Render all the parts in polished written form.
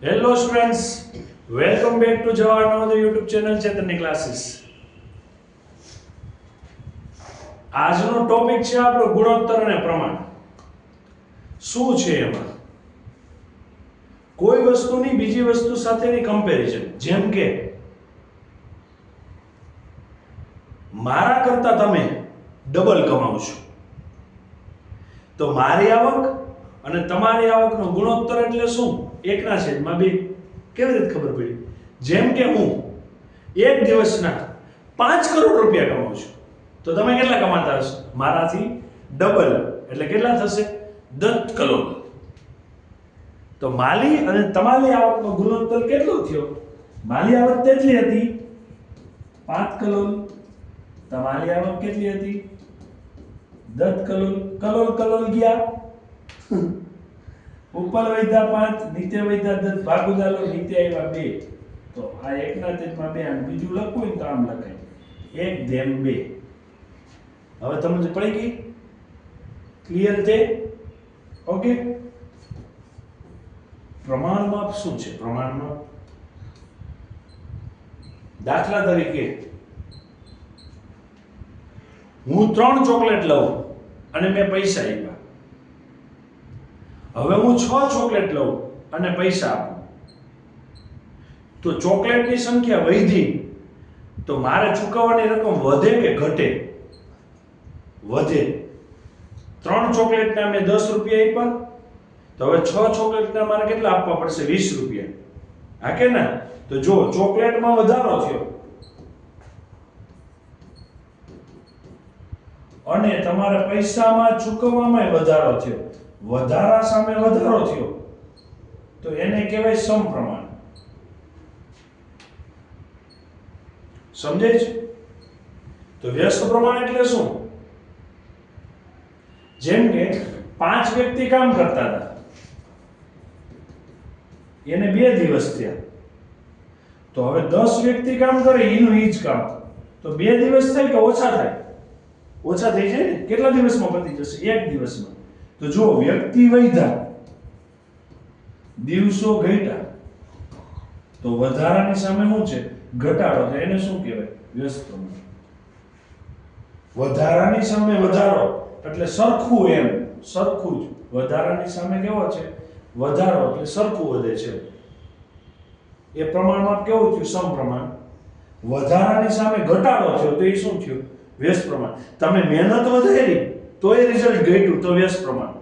Hello students, welcome back to Jawahar Navodaya YouTube channel ચેતનની classes. આજનો topic છે આપણો ગુણોત્તર અને પ્રમાણ. શું છે એમાં? કોઈ વસ્તુની બીજી વસ્તુ સાથેની કમ્પેરિઝન. જેમ કે મારા કરતા તમે ડબલ કમાઓ છો, તો મારી આવક અને તમારી આવકનો ગુણોત્તર એટલે શું? 1/2. કેવી રીતે ખબર પડી? જેમ કે હું એક દિવસના 5 કરોડ રૂપિયા કમાઉં છું, તો તમે કેટલા કમાતા હશો? મારાથી ડબલ, એટલે કેટલા થશે? 10 કરોડ. તો માલી અને તમારી આવકનો ગુણોત્તર કેટલો થયો? માલી આવક કેટલી હતી? 5 કરોડ. તમારી આવક કેટલી હતી? 10 કરોડ. કરોડ ગયા, ઉપર વધ્યા 5, નીચે વધ્યા 10, ભાગુ ચાલો, નીચે આવ્યા 2. તો આ 1/2 અને બીજું લખવું ને તો આમ લખાય 1/2. હવે તમને પડી ગઈ? ક્લિયર છે? ઓકે. પ્રમાણ માપ શું છે? પ્રમાણ માપ, દાખલા તરીકે હું 3 ચોકલેટ લઉં અને મેં પૈસા આપ્યા. હવે હું 6 ચોકલેટ લઉં અને પૈસા આપું, તો ચોકલેટની સંખ્યા વધી, તો મારે ચૂકવવાની રકમ વધે કે ઘટે? વધે. 3 ચોકલેટના મેં 10 રૂપિયા આપ્યા, તો હવે 6 ચોકલેટના મારે કેટલા આપવા પડશે? 20 રૂપિયા. હા કે ના? તો જો ચોકલેટમાં વધારો થયો અને તમારા પૈસામાં ચૂકવવામાં વધારો થયો, વધારા સામે વધારો થયો, તો એને કહેવાય સમપ્રમાણ. સમજાય છે? તો વ્યસ્ત પ્રમાણ એટલે શું? જેમ કે 5 વ્યક્તિ કામ કરતા હતા, એને 2 દિવસ થયા, તો હવે 10 વ્યક્તિ કામ કરે એનું ઈ જ કામ, તો 2 દિવસ થાય કે ઓછા થાય? ઓછા થઈ જાય ને. કેટલા દિવસમાં પતી જશે? 1 દિવસમાં. તો જો વ્યક્તિ વધ્યા, દિવસો ઘટ્યા, તો વધારાની સામે શું છે? ઘટાડો. તો એને શું કહેવાય? વ્યસ્ત પ્રમાણ. વધારાની સામે વધારો એટલે સરખું, એમ સરખું જ. વધારાની સામે કેવો છે? વધારો એટલે સરખું વધે છે. એ પ્રમાણમાં કેવું થયું? સમપ્રમાણ. વધારાની સામે ઘટાડો થયો, તો એ શું થયું? વ્યસ્ત પ્રમાણ. તમે મહેનત વધારી તોય રિઝલ્ટ ઘટ્યું, તો વ્યસ્ત પ્રમાણ.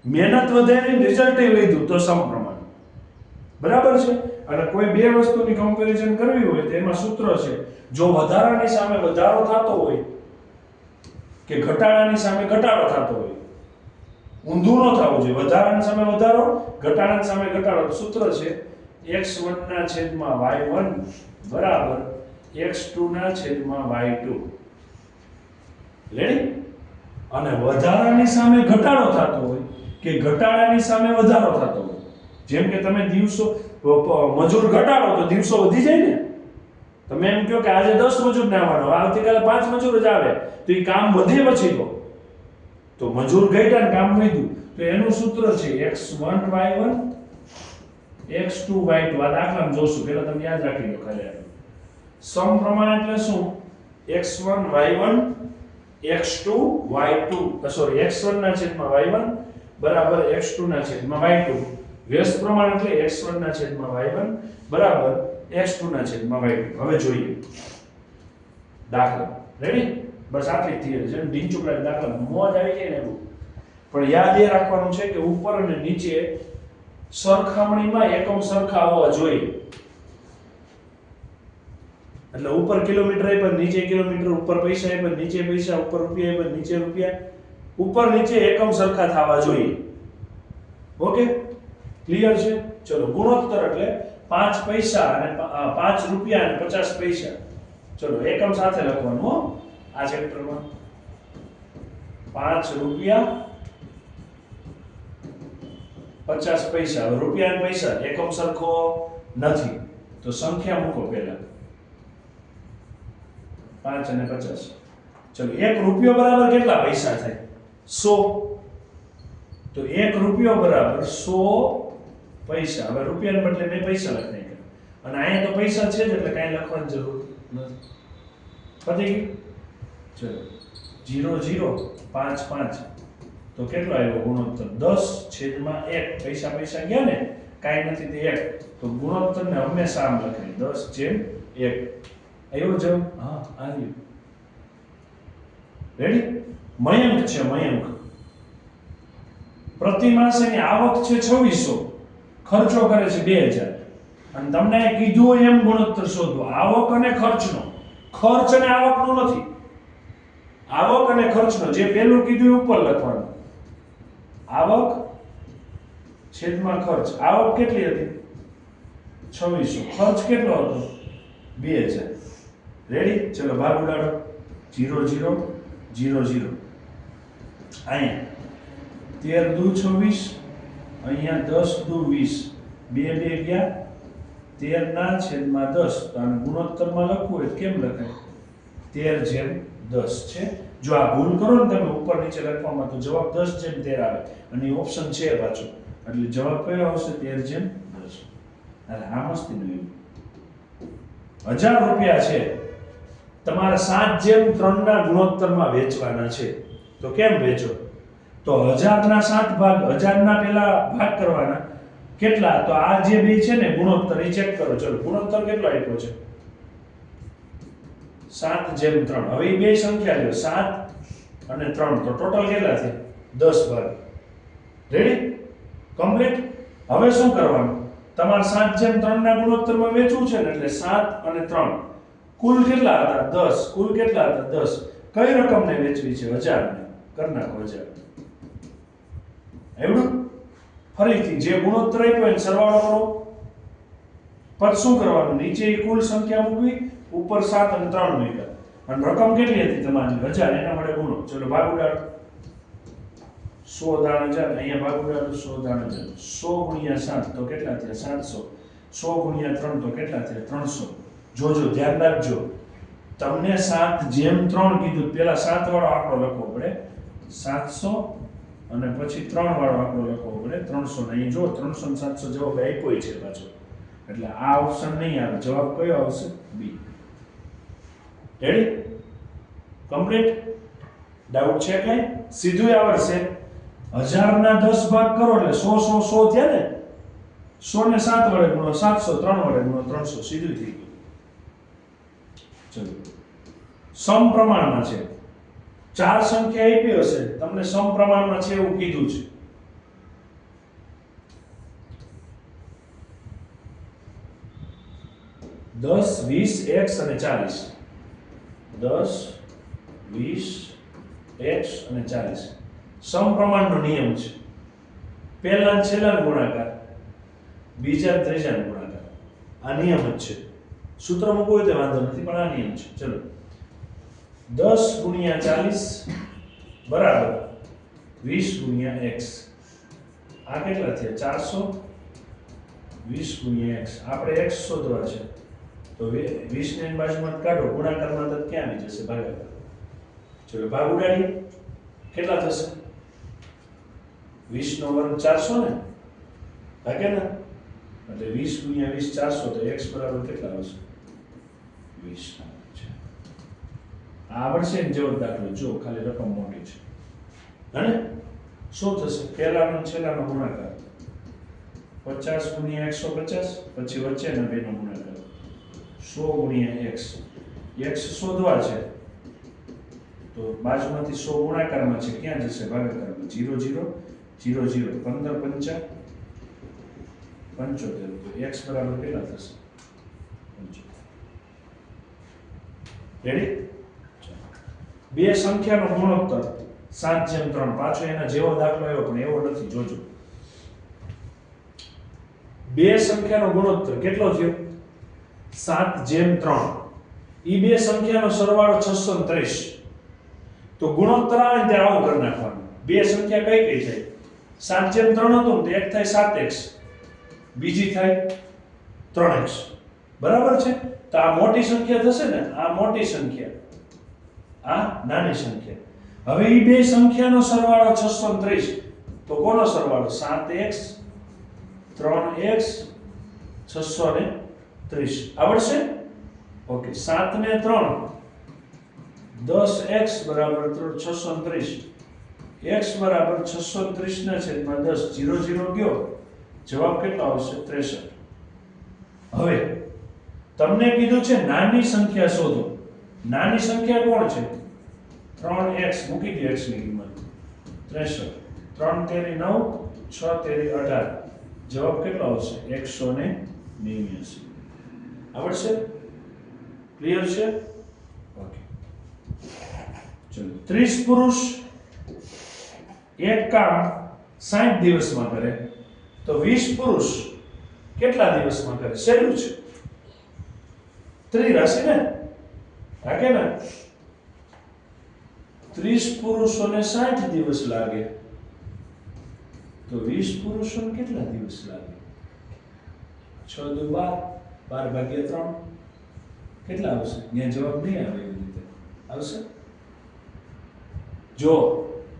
મહેનત વધારી રિઝલ્ટ વધ્યું, તો સમપ્રમાણ. બરાબર છે? અને કોઈ બે વસ્તુની કમ્પેરિઝન કરવી હોય તો એમાં સૂત્ર છે, જો વધારાની સામે વધારો થતો હોય કે ઘટાડાની સામે ઘટાડો થતો હોય, ઊંધું ન થવું જોઈએ. વધારાની સામે વધારો, ઘટાડાની સામે ઘટાડો. સૂત્ર છે x1/y1 બરાબર x2/y2. રેડી? અને વધારાની સામે ઘટાડો થતો હોય કે ઘટાડાની સામે વધારો થતો હોય, જેમ કે તમે દિવસો મજૂર ઘટાડો તો દિવસો વધી જાય ને. તમે એમ કહો કે આજે 10 મજૂર ને આવવાનો, આવતીકાલે 5 મજૂર જ આવે, તો એ કામ વધે પછી તો મજૂર ઘટ્યા ને કામ વધ્યું, તો એનું સૂત્ર છે x1y1 x2y2. આ દાખલામાં જોશું, પહેલા તમે યાદ રાખી લો ખાલી. સમપ્રમાણ એટલે શું? x1y1 x2y2 સોરી x1/y1 બરાબર x2/y2. વ્યસ્ત પ્રમાણ એટલે x1/y1 બરાબર x2/y2. હવે જોઈએ દાખલા. રેડી? બસ આટલી થિયરી છે. ઢીંચુકડા દાખલા મોજ આવી જાય ને એવું. પણ યાદ એ રાખવાનું છે કે ઉપર અને નીચે સરખામણીમાં એકમ સરખા હોવા જોઈએ. એટલે ઉપર કિલોમીટર આપ્યા, નીચે કિલોમીટર, ઉપર પૈસા આપ્યા, નીચે પૈસા, ઉપર રૂપિયા આપ્યા, નીચે રૂપિયા, ઉપર નીચે એકમ સરખા થવા જોઈએ. ઓકે? ક્લિયર છે? ચલો, ગુણોત્તર એટલે 5 પૈસા અને 5 રૂપિયા અને 50 પૈસા. ચલો એકમ સાથે લખવાનું હો આ ચેપ્ટરમાં. 5 રૂપિયા 50 પૈસા. રૂપિયા અને પૈસા એકમ સરખો નથી, તો સંખ્યા મૂકો પહેલા. 5 અને 50. ચલો, 1 રૂપિયો બરાબર કેટલા પૈસા થાય? 100. તો 1 રૂપિયો બરાબર 100 પૈસા. હવે રૂપિયાને બદલે મેં પૈસા લખી નાખ્યા. અને અહીંયા તો પૈસા છે જ એટલે કાંઈ લખવાની જરૂર નથી. પતી ગયું? ચલો 0 0 5 5 તો કેટલો આવ્યો ગુણોત્તર? 10/1. પૈસા પૈસા ગયા ને, કાંઈ નથી તે 1. તો ગુણોત્તરને હંમેશા આમ લખાય 10/1. આવ્યો જવાબ? હા આવ્યો. રેડી? મયંક છે મયંક. પ્રતિ માસ એની આવક છે 2600, ખર્ચો કરે છે 2000. અને તમને કીધું હોય એમ ગુણોત્તર શોધવો. આવક અને ખર્ચનો. ખર્ચ અને આવકનો નથી. આવક અને ખર્ચનો. જે પહેલું કીધું એ ઉપર લખવાનું. આવક છેદમાં ખર્ચ. આવક કેટલી હતી? 2600. ખર્ચ કેટલો હતો? 2000. રેડી? ચલો ભાગ ઉડાડો. 0 0 0 0. અહીંયા 13 દુ 26, અહીંયા 10 દુ 20. 2 2 ગયા 13 ના છેદમાં 10. તો આને ગુણોત્તરમાં લખવું હોય કેમ લખાય? 13/10 છે. જો આ ભૂલ કરો ને તમે ઉપર નીચે લખવામાં તો જવાબ 10/13 આવે. અને ઓપ્શન છે પાછો. એટલે જવાબ કયો આવશે? 13/10. અરે આ મસ્તી નહીં. 1000 રૂપિયા છે, તમારે 7/3 ના ગુણોત્તરમાં વેચવાના છે. તો કેમ વેચો? તો 1000 ના 7 ભાગ, 1000 ના પહેલા ભાગ કરવાના. કેટલા? તો આ જે બે છે ને ગુણોત્તર એ ચેક કરો. ચલો ગુણોત્તર કેટલો આપ્યો છે? 7/3. હવે એ બે સંખ્યા લ્યો 7 અને 3. તો ટોટલ કેટલા થયા? 10 ભાગ. રેડી? કમ્પ્લીટ? હવે શું કરવાનું? તમારે 7/3 ના ગુણોત્તરમાં વેચવું છે ને, એટલે 7 અને 3 કુલ કેટલા હતા? 10. કુલ કેટલા હતા? 10. કઈ રકમને વેચવી છે? 1000 ને. કરી નાખો 1000. એવડું? ફરીથી જે ગુણોત્તર આપ્યો એને સરવાળો કરો. પછી શું કરવાનું? નીચે કુલ સંખ્યા મૂકવી, ઉપર 7 અને 3 મૂક્યા. અને રકમ કેટલી હતી તમારી? 1000. એના માટે ગુણો. ચલો ભાગ ઉડાડો. 100 દાણ 1000. અહીંયા ભાગ ઉડાડો. 100 દાણ 1000. 100 ગુણ્યા 7 તો કેટલા થયા? 700. 100 ગુણ્યા 3 તો કેટલા થયા? 300. જોજો, ધ્યાન રાખજો. તમને 7/3 કીધું, પેલા 7 વાળો આંકડો લખવો પડે. 700 અને પછી 3 વાળો આંકડો લખવો પડે. 300. ને અહીં જો 300 અને 700 જવાબ આપ્યો છે પાછો. એટલે આ ઓપ્શન નહીં આવે. જવાબ કયો આવશે? બી. રેડી? કમ્પ્લીટ? ડાઉટ છે કઈ? સીધું આવડશે. 1000 ના 10 ભાગ કરો એટલે 100 100 100 થયા ને. 100 ને 7 વડે ગુણો 700, 3 વડે ગુણો 300. સીધું થઈ ગયું. ચલો સમપ્રમાણમાં છે. 4 સંખ્યા આપી હશે, તમને સમપ્રમાણમાં છે એવું કીધું છે. દસ 20 x અને 40. 10 20 x અને 40 સમપ્રમાણનો નિયમ છે. પહેલા અને છેલ્લા ગુણાકાર, બીજા અને ત્રીજા ગુણાકાર. આ નિયમ જ છે. સૂત્ર મૂકવું હોય તો વાંધો નથી, પણ આ નિયમ છે. ચલો 10 ગુણ્યા 40 બરાબર 20 ગુણ્યા x. આ કેટલા થયા? 400. 20 ગુણ્યા x. આપણે x શોધવા છે તો 20 ને બાજુમાં કાઢો. ગુણાકારમાં તો ક્યાં આવી જશે? ભાગાકાર. ચલો ભાગ ઉડાડી. કેટલા થશે? 20 નો વર્ગ 400 ને ભાગે ને, એટલે 20 ગુણ્યા 20 400. તો x બરાબર કેટલા આવશે? 20 છે. આવડશે ને જેવો દાખલો. જો ખાલી રકમ મોટી છે. અને શું થશે? પહેલાનો છેલ્લાનો ગુણાકાર 50 ગુણ્યા 150. પછી વચ્ચેના બેનો ગુણાકાર 100 ગુણ્યા x. x શોધવા છે તો બાજુમાંથી 100 ગુણાકારમાં છે, ક્યાં જશે? ભાગાકારમાં. 0 0 0 0. 15 5 75. તો x બરાબર કેટલા થશે? 75. રેડી? બે સંખ્યાનો ગુણોત્તર 7/3. પાછો એના જેવો દાખલો આવ્યો પણ એવો નથી. જોજો, બે સંખ્યાનો ગુણોત્તર કેટલો થયો? 7/3. ઈ બે સંખ્યાનો સરવાળો 630. તો ગુણોત્તર આવે ત્યારે આવું કરી નાખવાનું. બે સંખ્યા કઈ કઈ થાય? 7/3 હતું તો એક થાય 7x, બીજી થાય 3x. બરાબર છે? તો આ મોટી સંખ્યા થશે ને, આ મોટી સંખ્યા, આ નાની સંખ્યા. હવે ઈ બે સંખ્યાનો સરવાળો 630. તો કોનો સરવાળો? 7x 3x 630 આવડશે? ઓકે 7 ને 3 10x બરાબર 630 x બરાબર 630 ના છેદમાં 10 0 0 ગયો જવાબ કેટલો આવશે 63 હવે તમને કીધું છે નાની સંખ્યા શોધો નાની સંખ્યા કોણ છે 3x મૂકી દો x ની કિંમત 63 3 તેરી 9 6 તેરી 18 જવાબ કેટલો આવશે 189 આવડશે ક્લિયર છે ઓકે ચલો 30 પુરુષ એક કામ 60 દિવસમાં કરે તો 20 પુરુષ કેટલા દિવસમાં કરે સહેલું છે ત્રિરાશિ ને હા કે ના 30 પુરુષોને 60 દિવસ લાગે તો 20 પુરુષોને કેટલા દિવસ લાગે 6 દુ 12 12 ભાગ્યા 3 કેટલા આવશે અહીંયા જવાબ નહીં આવે એવી રીતે આવશે જો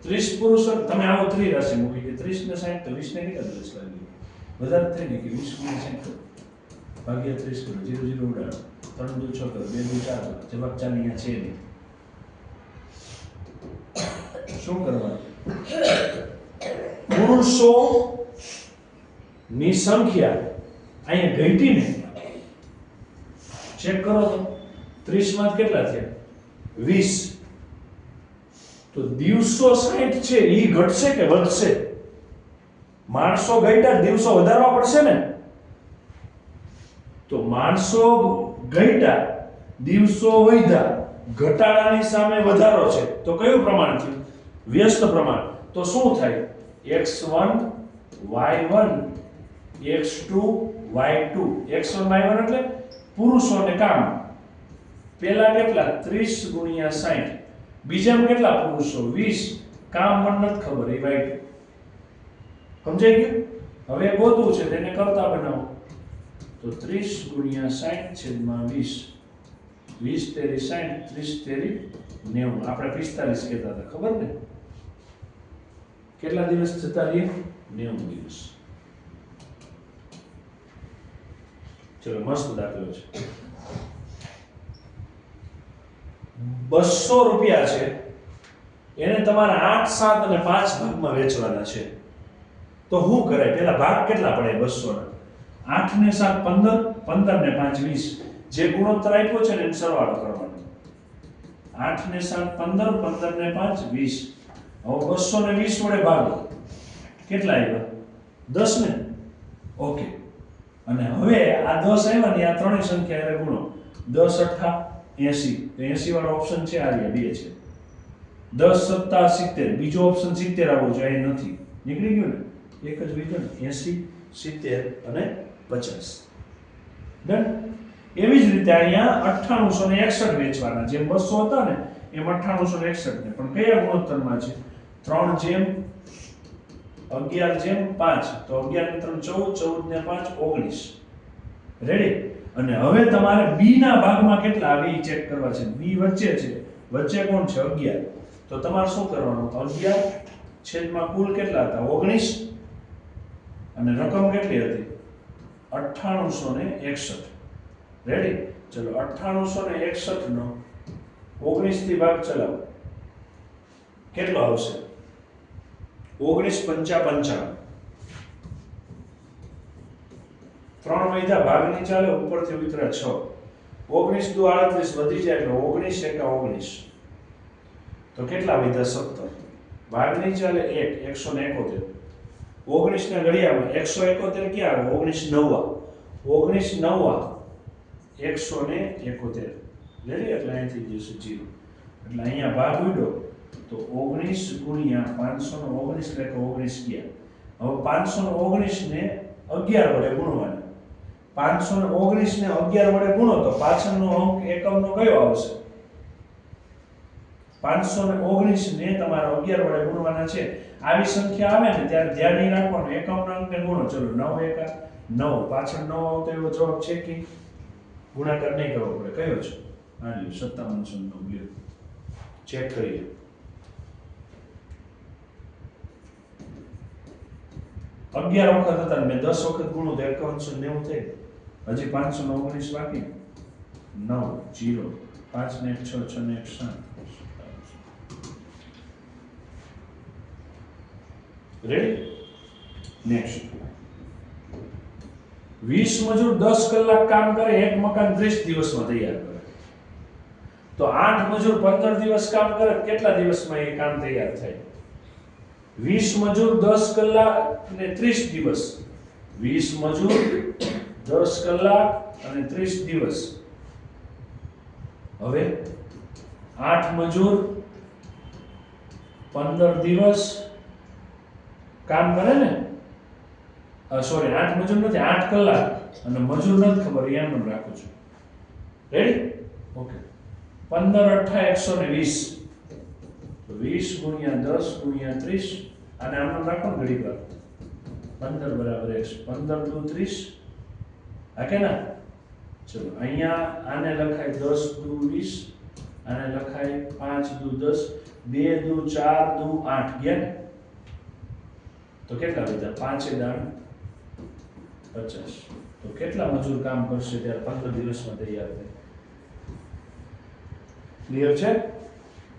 30 પુરુષો તમે આવો ત્રિરાશિ મૂકી કે 30 ને 60 તો 20 ને કેટલા દિવસ લાગે વધારે થઈ ને કે 20 ને 60 ભાગ્યા 30 કરો 0 0 ઉડાડો 3 દુ 6 કરો 2 દુ 4 જવાબ 4 અહીંયા છે નહીં શું કરવાનું પુરુષો ની સંખ્યા અહીંયા ઘટી ને ચેક કરો તો 30 માં કેટલા થયા 20 તો દિવસો 60 છે ઈ ઘટશે કે વધશે માણસો ઘટ્યા દિવસો વધારવા પડશે ને તો માણસો ઘટ્યા દિવસો વધ્યા ઘટાડાની સામે વધારો છે તો કયું પ્રમાણ થયું વ્યસ્ત પ્રમાણ તો શું થાય x1 y1 x2 y2 x1 y1 એટલે પુરુષોને કામ પેલા કેટલા 30 ગુણ્યા 60 બીજામાં કેટલા પુરુષો 20 કામ મને નથી ખબર એ y2 સમજાઈ ગયું હવે ગોતવું છે તેને કરતા બનાવો તો 30 ગુણ્યા 60 છેદમાં 20 20 તેરી 60 30 તેરી 90 આપણે 45 કહેતા હતા ખબર ને કેટલા દિવસ જતા રહીએ 90 દિવસ ચલો મસ્ત દાખલો છે 200 રૂપિયા છે એને તમારે 8 7 અને 5 ભાગમાં વેચવાના છે તો શું કરાય પેલા ભાગ કેટલા પડે 200 ના 8 ને 7 15 15 ને 5 20 જે ગુણોત્તર આપ્યો છે ને એનો સરવાળો કરવાનો 8 ને 7 15 15 ને 5 20 હવે 220 વડે ભાગો કેટલા આવ્યા 10 ને ઓકે અને હવે આ 10 આવ્યા ને આ ત્રણેય સંખ્યા એને ગુણો 10 8 80 તો 80 વાળો ઓપ્શન છે આ રહ્યા બે છે 10 7 70 બીજો ઓપ્શન 70 આવવો જોઈએ અહીં નથી નીકળી ગયું ને એક જ બીજો ને 80 70 અને 50 ડન એવી જ રીતે અહીંયા 9861 વેચવાના જેમ 200 હતા ને એમ 9861 ને પણ કયા ગુણોત્તરમાં છે 3:11:5 તો 11 ને 3 14 14 ને 5 19 રેડી અને હવે તમારે b ના ભાગમાં કેટલા આવે એ ચેક કરવા છે b વચ્ચે છે વચ્ચે કોણ છે 11 તો તમારે શું કરવાનું 11 છેદમાં કુલ કેટલા હતા 19 અને રકમ કેટલી હતી 9861 રેડી ચલો 9861 નો 19 થી ભાગ ચલાવો કેટલો આવશે 19 5 55 ત્રણ વૈધા ભાગની ચાલે ઉપરથી ઉતર્યા 6 19 દુ 38 વધી જાય એટલે 19 એકા 19 તો કેટલા વૈધા 17 ભાગની ચાલે 1 171 19 ના ઘડિયામાં 171 ક્યાં આવે 19 નવા 19 નવા 171 રેડી એટલે અહીંથી જશે 0 એટલે અહીંયા ભાગ ઉડ્યો તો 19 ગુણ્યા 519 એટલે 19 ગયા હવે 519 ને 11 વડે ગુણવાના 519 ને 11 વડે ગુણો તો પાછળનો અંક એકમનો કયો આવશે 519 ને તમારે 11 વડે ગુણવાના છે આવી સંખ્યા આવે ને ત્યારે ધ્યાન નહીં રાખવાનું એકમના અંકને ગુણો ચલો 9 એકા 9 પાછળ 9 આવતો એવો જવાબ છે કે ગુણાકાર નહીં કરવો પડે કયો છે આ લ્યો 5709 લ્યો ચેક કરીએ 11 વખત હતા મેં 10 વખત ગુણું તો 5190 થઈ. હજી 519 બાકી. 9 0 5 ને 1 6 6 ને 1 7. રેડી? નેક્સ્ટ 20 મજૂર 10 કલાક કામ કરે, એક મકાન 30 દિવસમાં તૈયાર કરે. તો 8 મજૂર 15 દિવસ કામ કરે, કેટલા દિવસમાં એ કામ તૈયાર થાય? 20 મજૂર 10 કલાક અને 30 દિવસ. 20 મજૂર 10 કલાક અને 30 દિવસ. હવે 8 મજૂર 15 દિવસ કામ કરે ને, સોરી 8 મજૂર નથી, 8 કલાક અને મજૂર નથી ખબર, એમ નામ રાખું છું. રેડી? ઓકે. 15 8 120. તો 20 ગુણ્યા 10 ગુણ્યા 30 અને આમ નામ રાખો ને ઘડી વાર. 15 બરાબર 15 દુ 30. હા કે ના? ચલો અહીંયા આને લખાય 10 દુ 20, આને લખાય 5 દુ 10, 2 દુ 4 દુ 8 ગયા ને? તો કેટલા વધ્યા? 5 દાણ 50. તો કેટલા મજૂર કામ કરશે ત્યારે 15 દિવસમાં તૈયાર થાય? ક્લિયર છે?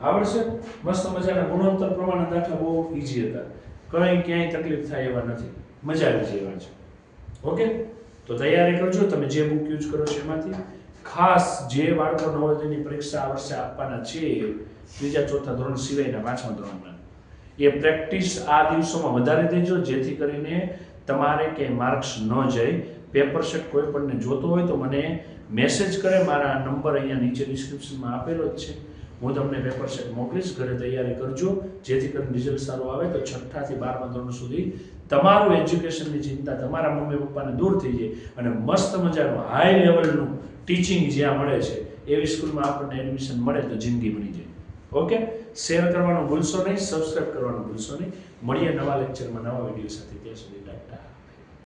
આવડશે? મસ્ત મજાના ગુણોત્તર પ્રમાણના દાખલા બહુ ઈઝી હતા, કંઈ ક્યાંય તકલીફ થાય એવા નથી, મજા આવી જાય એવા છે. ઓકે, તો તૈયારી કરજો. તમે જે બુક યુઝ કરો છો એમાંથી ખાસ જે બાળકો નવોદયની પરીક્ષા આ વર્ષે આપવાના છે, 3જા 4થા ધોરણ સિવાયના 5મા ધોરણના, એ પ્રેક્ટિસ આ દિવસોમાં વધારી દેજો, જેથી કરીને તમારે કે માર્ક્સ ન જાય. પેપર સેટ કોઈ પણને જોતો હોય તો મને મેસેજ કરે, મારા નંબર અહીંયા નીચે ડિસ્ક્રિપ્શનમાં આપેલો જ છે. હું તમને પેપર સેટ મોકલીશ, ઘરે તૈયારી કરજો, જેથી કરીને રિઝલ્ટ સારું આવે તો 6થા થી 12મા ધોરણ સુધી તમારું એજ્યુકેશનની ચિંતા તમારા મમ્મી પપ્પાને દૂર થઈ જાય અને મસ્ત મજાનું હાઈ લેવલનું ટીચિંગ જ્યાં મળે છે એવી સ્કૂલમાં આપણને એડમિશન મળે તો જિંદગી બની જાય. ઓકે, શેર કરવાનું ભૂલશો નહીં, સબસ્ક્રાઇબ કરવાનું ભૂલશો નહીં. મળીએ નવા લેક્ચરમાં નવા વિડીયો સાથે. ત્યાં સુધી ટાટા.